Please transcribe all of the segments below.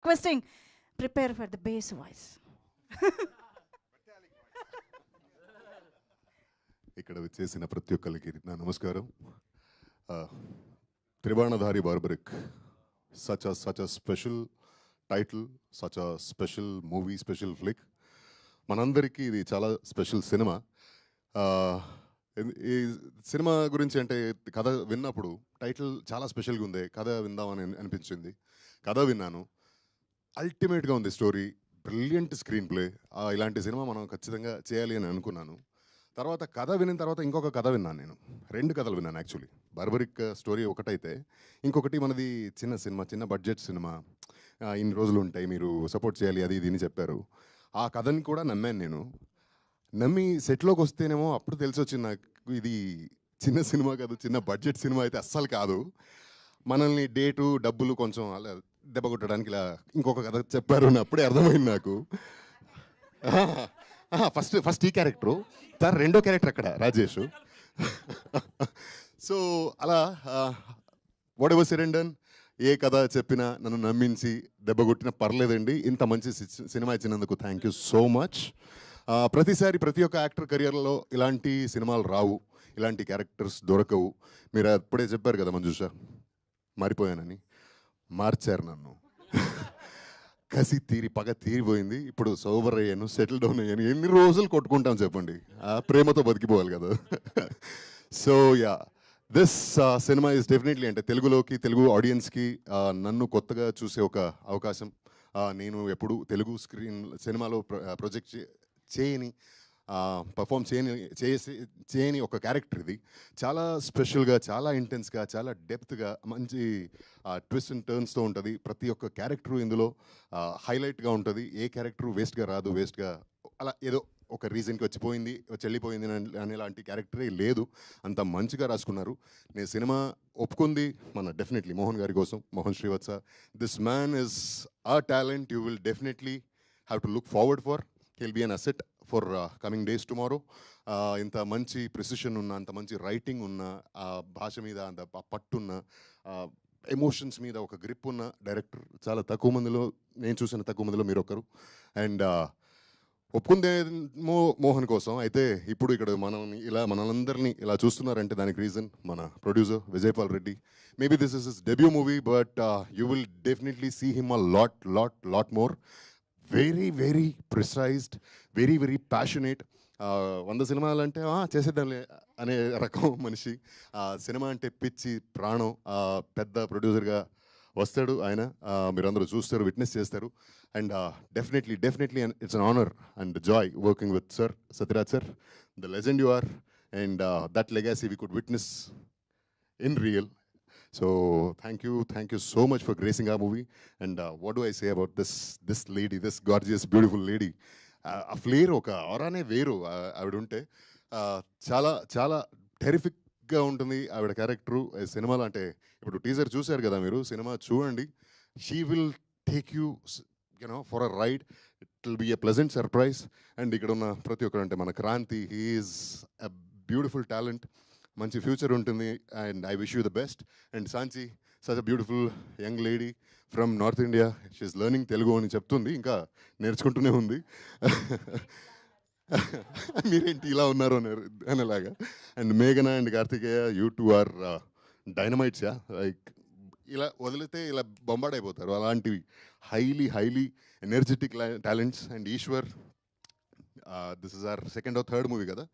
Requesting prepare for the base voice. ఇక్కడ వచ్చేసిన ప్రతి ఒక్కరికి నా నమస్కారం. Tribanadhari Barbarik, such a special title, such a special movie, special flick. మనందరికీ ఇది చాలా స్పెషల్ సినిమా. ఈ సినిమా గురించి అంటే కథ విన్నప్పుడు టైటిల్ చాలా స్పెషల్గా ఉంది, కథ విందామని అనిపించింది. కథ విన్నాను, అల్టిమేట్గా ఉంది స్టోరీ, బ్రిలియంట్ స్క్రీన్ ప్లే. ఇలాంటి సినిమా మనం ఖచ్చితంగా చేయాలి అని అనుకున్నాను. తర్వాత కథ విన్న తర్వాత ఇంకొక కథ విన్నాను. నేను 2 కథలు విన్నాను యాక్చువల్లీ. బార్బరిక్ స్టోరీ ఒకటైతే, ఇంకొకటి మనది చిన్న సినిమా, చిన్న బడ్జెట్ సినిమా, ఇన్ని రోజులు ఉంటాయి, మీరు సపోర్ట్ చేయాలి, అది ఇది అని చెప్పారు. ఆ కథని కూడా నమ్మాను నేను. నమ్మి సెట్లోకి వస్తేనేమో అప్పుడు తెలిసి వచ్చింది నాకు, ఇది చిన్న సినిమా కాదు, చిన్న బడ్జెట్ సినిమా అయితే అస్సలు కాదు. మనల్ని డేటు డబ్బులు కొంచెం అలా దెబ్బ కొట్టడానికి ఇలా ఇంకొక కథ చెప్పారు అని అప్పుడే అర్థమైంది నాకు. ఫస్ట్ ఈ క్యారెక్టరు, సార్ రెండో క్యారెక్టర్ అక్కడ రాజేష్. సో అలా whatever said and done, ఏ కథ చెప్పినా నన్ను నమ్మించి దెబ్బ కొట్టినా పర్లేదండి. ఇంత మంచి సినిమా ఇచ్చినందుకు థ్యాంక్ యూ సో మచ్. ప్రతిసారి ప్రతి ఒక్క యాక్టర్ కెరియర్లో ఇలాంటి సినిమాలు రావు, ఇలాంటి క్యారెక్టర్స్ దొరకవు. మీరు అప్పుడే చెప్పారు కదా మంజుష, మారిపోయానని. మార్చారు నన్ను. కసి తీరి పగ తీరిపోయింది. ఇప్పుడు సోబర్ అయ్యాను, సెటిల్ డౌన్ అయ్యాను. ఎన్ని రోజులు కొట్టుకుంటాం చెప్పండి, ప్రేమతో బతికిపోవాలి కదా. So yeah, this cinema is definitely, అంటే తెలుగులోకి, తెలుగు ఆడియన్స్కి నన్ను కొత్తగా చూసే ఒక అవకాశం. నేను ఎప్పుడు తెలుగు స్క్రీన్ సినిమాలో ప్రొజెక్ట్ చేయని, పర్ఫామ్ చేయని ఒక క్యారెక్టర్ ఇది. చాలా స్పెషల్గా, చాలా ఇంటెన్స్గా, చాలా డెప్త్గా, మంచి ట్విస్ట్ అండ్ టర్న్స్తో ఉంటుంది. ప్రతి ఒక్క క్యారెక్టరు ఇందులో హైలైట్గా ఉంటుంది. ఏ క్యారెక్టరు వేస్ట్గా రాదు, వేస్ట్గా అలా ఏదో ఒక రీజన్కి వచ్చిపోయింది, వెళ్ళిపోయింది అనేలాంటి క్యారెక్టరే లేదు. అంత మంచిగా రాసుకున్నారు. నేను సినిమా ఒప్పుకుంది మన డెఫినెట్లీ మోహన్ గారి కోసం, Mohan Srivatsa. This man is a talent you will definitely have to look forward for. He'll be an asset for coming days tomorrow. ఇంత మంచి ప్రిసిషన్ ఉన్న, అంత మంచి రైటింగ్ ఉన్న, భాష మీద అంత పట్టున్న, ఎమోషన్స్ మీద ఒక గ్రిప్ ఉన్న డైరెక్టర్ చాలా తక్కువ మందిలో, నేను చూసిన తక్కువ మందిలో మీరు ఒకరు. అండ్ ఒప్పుకుందేమో మోహన్ కోసం, అయితే ఇప్పుడు ఇక్కడ మనందరినీ ఇలా చూస్తున్నారంటే దానికి రీజన్ మన producer Vijaypal Reddy. Maybe this is his debut movie, but you will definitely see him a lot more. Very very precised, very very passionate. 100 సినిమాలు అంటే చేసేద్దాంలే అనే రకం మనిషి. సినిమా అంటే పిచ్చి ప్రాణం. పెద్ద ప్రొడ్యూసర్గా వస్తాడు ఆయన, మీరందరూ చూస్తారు, విట్నెస్ చేస్తారు. And definitely it's an honour and joy working with sir Sathyaraj sir, the legend you are. And that legacy we could witness in real. So thank you so much for gracing our movie. And what do I say about this lady, this gorgeous, beautiful lady? A flair oka aurane veru ఆవిడ ఉంటే చాలా చాలా టెరిఫిక్గా ఉంటుంది ఆవిడ character. సినిమాలో అంటే ఇప్పుడు teaser చూశారు కదా మీరు, సినిమా చూడండి. She will take you for a ride. It will be a pleasant surprise. And ఇక్కడ ఉన్న ప్రతి ఒక్కరు, అంటే మన Kranthi, he is a beautiful talent, మంచి ఫ్యూచర్ ఉంటుంది. And I wish you the best. And Sanchi, such a beautiful young lady from north India. She is learning Telugu అని చెప్తుంది, ఇంకా నేర్చుకుంటూనే ఉంది. మీరేంటి ఇలా ఉన్నారు అనేలాగా. అండ్ మేఘన and Karthikeya, you two are dynamites. Ya, like ఇలా వదిలితే ఇలా బొంబాడైపోతారు, అలాంటివి highly energetic talents. And Eshwar, this is our second or third movie కదా,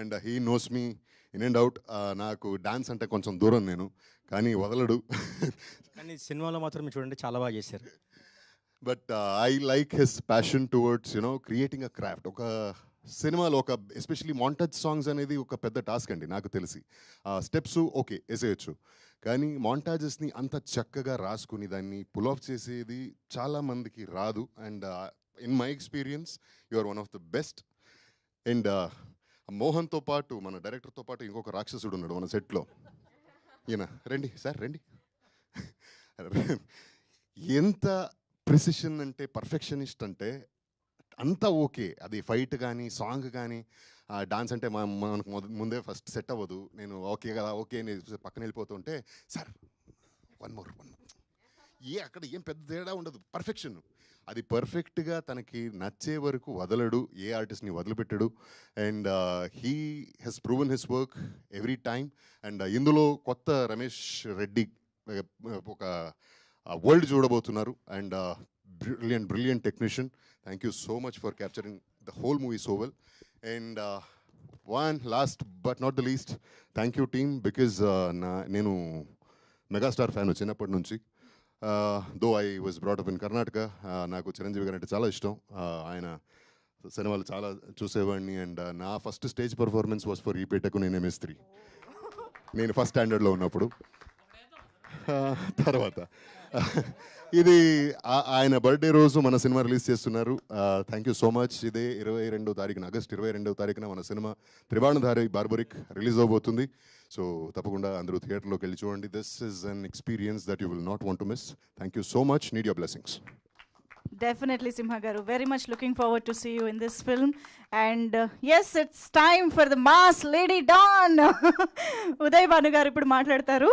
and he knows me in and out. నాకు డాన్స్ అంటే కొంచెం దూరం నేను, కానీ వదలడు. కానీ సినిమాలో మాత్రం చూడండి చాలా బాగా చేశారు. But I like his passion towards creating a craft. ఒక సినిమాలో ఒక ఎస్పెషలీ మాంటేజ్ సాంగ్స్ అనేది ఒక పెద్ద టాస్క్ అండి నాకు తెలిసి. స్టెప్స్ ఓకే వేసేయచ్చు, కానీ మాంటాజెస్ని అంత చక్కగా రాసుకుని దాన్ని పుల్ ఆఫ్ చేసేది చాలామందికి రాదు. And in my experience you are one of the best. And మోహన్తో పాటు, మన డైరెక్టర్తో పాటు ఇంకొక రాక్షసుడు ఉన్నాడు మన సెట్లో. ఈయన రండి సార్, రండి. ఎంత ప్రిసిషన్ అంటే, పర్ఫెక్షనిస్ట్ అంటే అంతా ఓకే. అది ఫైట్ కానీ, సాంగ్ కానీ, డాన్స్ అంటే మనకు ముందే ఫస్ట్ సెట్ అవ్వదు. నేను ఓకే కదా, ఓకే నేను పక్కన వెళ్ళిపోతుంటే, సార్ వన్ మోర్ అక్కడ ఏం పెద్ద తేడా ఉండదు, పర్ఫెక్షన్. అది పర్ఫెక్ట్గా తనకి నచ్చే వరకు వదలడు, ఏ ఆర్టిస్ట్ని వదిలిపెట్టడు. And he he's proven his work every time. And ఇందులో కొత్త రమేష్ రెడ్డి ఒక వరల్డ్ చూడబోతున్నారు. And brilliant technician. Thank you so much for capturing the whole movie so well. And one last but not the least, thank you team, because నేను megastar fan చిన్నప్పటి నుంచి. Though I was brought up in Karnataka. నాకు చిరంజీవి గారు అంటే చాలా ఇష్టం. ఆయన సినిమాలు చాలా చూసేవాడిని. అండ్ నా first stage performance was for ఈపేటకు నేను MS3. నేను ఫస్ట్ స్టాండర్డ్లో ఉన్నప్పుడు. తర్వాత ఇది ఆయన బర్త్డే రోజు మన సినిమా రిలీజ్ చేస్తున్నారు. Thank you so much. ఇదే 22వ తారీఖున, ఆగస్ట్ 22వ తారీఖున మన సినిమా త్రిబాణధారి బార్బరిక్ రిలీజ్ అవబోతుంది. సో తప్పకుండా అందరూ థియేటర్లోకి వెళ్ళి చూడండి. This is an experience that you will not want to miss. Thank you so much. Need your blessings. Definitely, Simha Garu. Very much looking forward to see you in this film. And yes, it's time for the mass Lady Dawn. Uday Banu garu ippudu maatladtaru.